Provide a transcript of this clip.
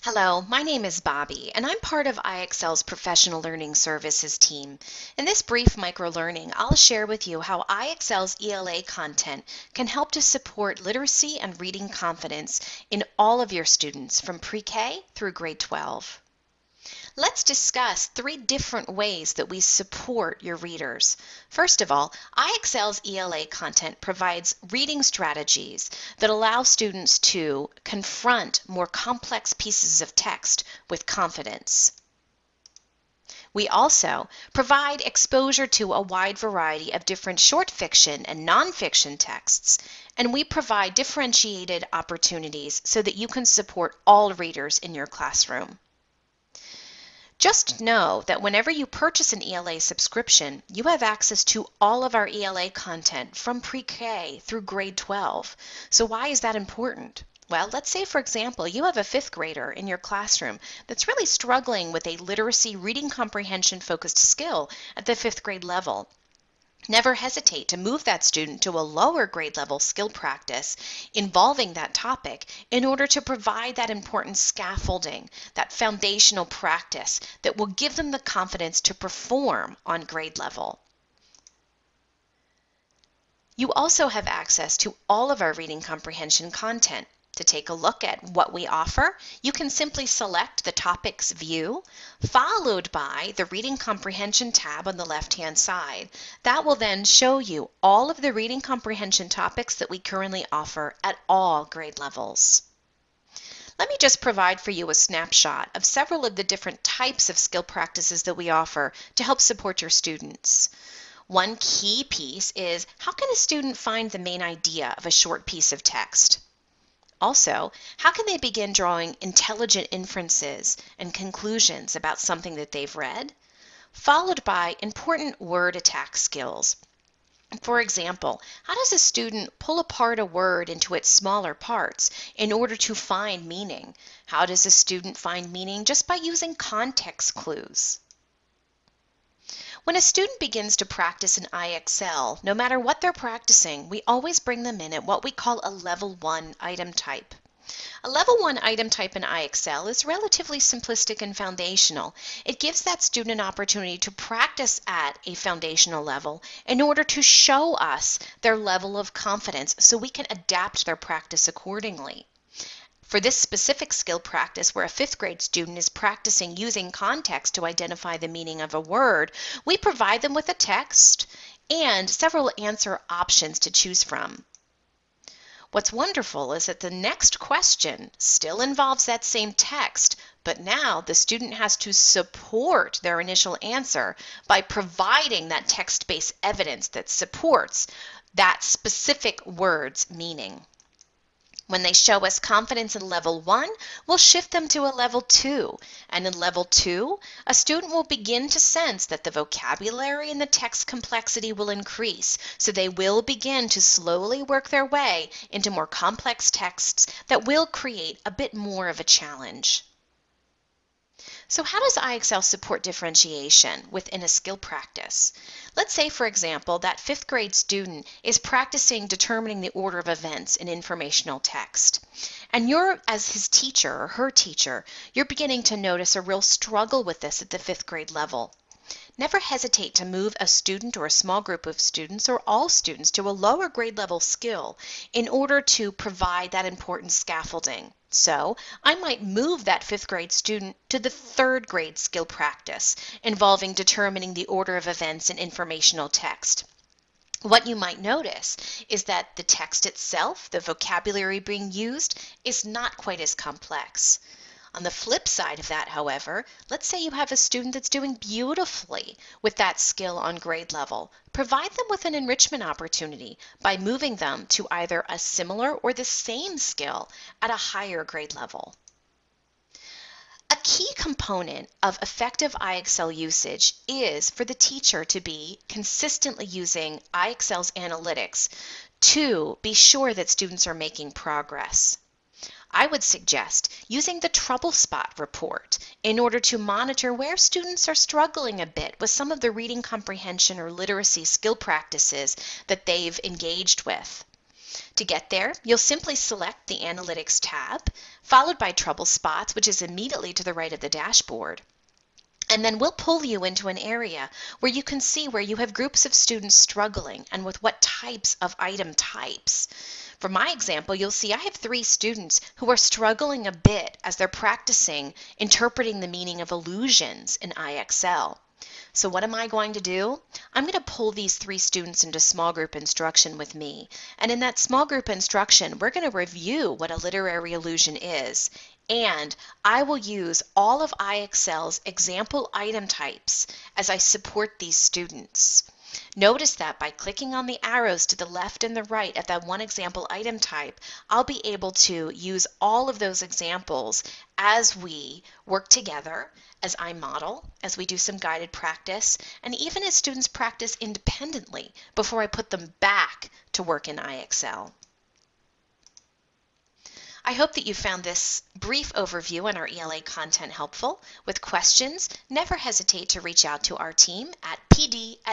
Hello, my name is Bobby, and I'm part of IXL's Professional Learning Services team. In this brief microlearning, I'll share with you how IXL's ELA content can help to support literacy and reading confidence in all of your students from pre-K through grade 12. Let's discuss 3 different ways that we support your readers. First of all, IXL's ELA content provides reading strategies that allow students to confront more complex pieces of text with confidence. We also provide exposure to a wide variety of different short fiction and nonfiction texts, and we provide differentiated opportunities so that you can support all readers in your classroom. Just know that whenever you purchase an ELA subscription, you have access to all of our ELA content from pre-K through grade 12. So why is that important? Well, let's say, for example, you have a 5th grader in your classroom that's really struggling with a literacy reading comprehension focused skill at the 5th grade level. Never hesitate to move that student to a lower grade level skill practice involving that topic in order to provide that important scaffolding, that foundational practice that will give them the confidence to perform on grade level. You also have access to all of our reading comprehension content. To take a look at what we offer, you can simply select the Topics view, followed by the Reading Comprehension tab on the left-hand side. That will then show you all of the reading comprehension topics that we currently offer at all grade levels. Let me just provide for you a snapshot of several of the different types of skill practices that we offer to help support your students. One key piece is, how can a student find the main idea of a short piece of text? Also, how can they begin drawing intelligent inferences and conclusions about something that they've read? Followed by important word attack skills. For example, how does a student pull apart a word into its smaller parts in order to find meaning? How does a student find meaning just by using context clues? When a student begins to practice in IXL, no matter what they're practicing, we always bring them in at what we call a Level 1 item type. A Level 1 item type in IXL is relatively simplistic and foundational. It gives that student an opportunity to practice at a foundational level in order to show us their level of confidence so we can adapt their practice accordingly. For this specific skill practice, where a 5th grade student is practicing using context to identify the meaning of a word, we provide them with a text and several answer options to choose from. What's wonderful is that the next question still involves that same text, but now the student has to support their initial answer by providing that text-based evidence that supports that specific word's meaning. When they show us confidence in Level 1, we'll shift them to a Level 2. And in Level 2, a student will begin to sense that the vocabulary and the text complexity will increase, so they will begin to slowly work their way into more complex texts that will create a bit more of a challenge. So how does IXL support differentiation within a skill practice? Let's say, for example, that 5th grade student is practicing determining the order of events in informational text. And you're, as his teacher or her teacher, you're beginning to notice a real struggle with this at the 5th grade level. Never hesitate to move a student or a small group of students or all students to a lower grade level skill in order to provide that important scaffolding. So I might move that 5th grade student to the 3rd grade skill practice involving determining the order of events in informational text. What you might notice is that the text itself, the vocabulary being used, is not quite as complex. On the flip side of that, however, let's say you have a student that's doing beautifully with that skill on grade level. Provide them with an enrichment opportunity by moving them to either a similar or the same skill at a higher grade level. A key component of effective IXL usage is for the teacher to be consistently using IXL's analytics to be sure that students are making progress. I would suggest using the Trouble Spot report in order to monitor where students are struggling a bit with some of the reading comprehension or literacy skill practices that they've engaged with. To get there, you'll simply select the Analytics tab, followed by Trouble Spots, which is immediately to the right of the dashboard. And then we'll pull you into an area where you can see where you have groups of students struggling and with what types of item types. For my example, you'll see I have 3 students who are struggling a bit as they're practicing interpreting the meaning of illusions in IXL. So what am I going to do? I'm going to pull these 3 students into small group instruction with me. And in that small group instruction, we're going to review what a literary illusion is. And I will use all of IXL's example item types as I support these students. Notice that by clicking on the arrows to the left and the right at that one example item type, I'll be able to use all of those examples as we work together, as I model, as we do some guided practice, and even as students practice independently before I put them back to work in IXL. I hope that you found this brief overview on our ELA content helpful. With questions, never hesitate to reach out to our team at pd@ixl.com.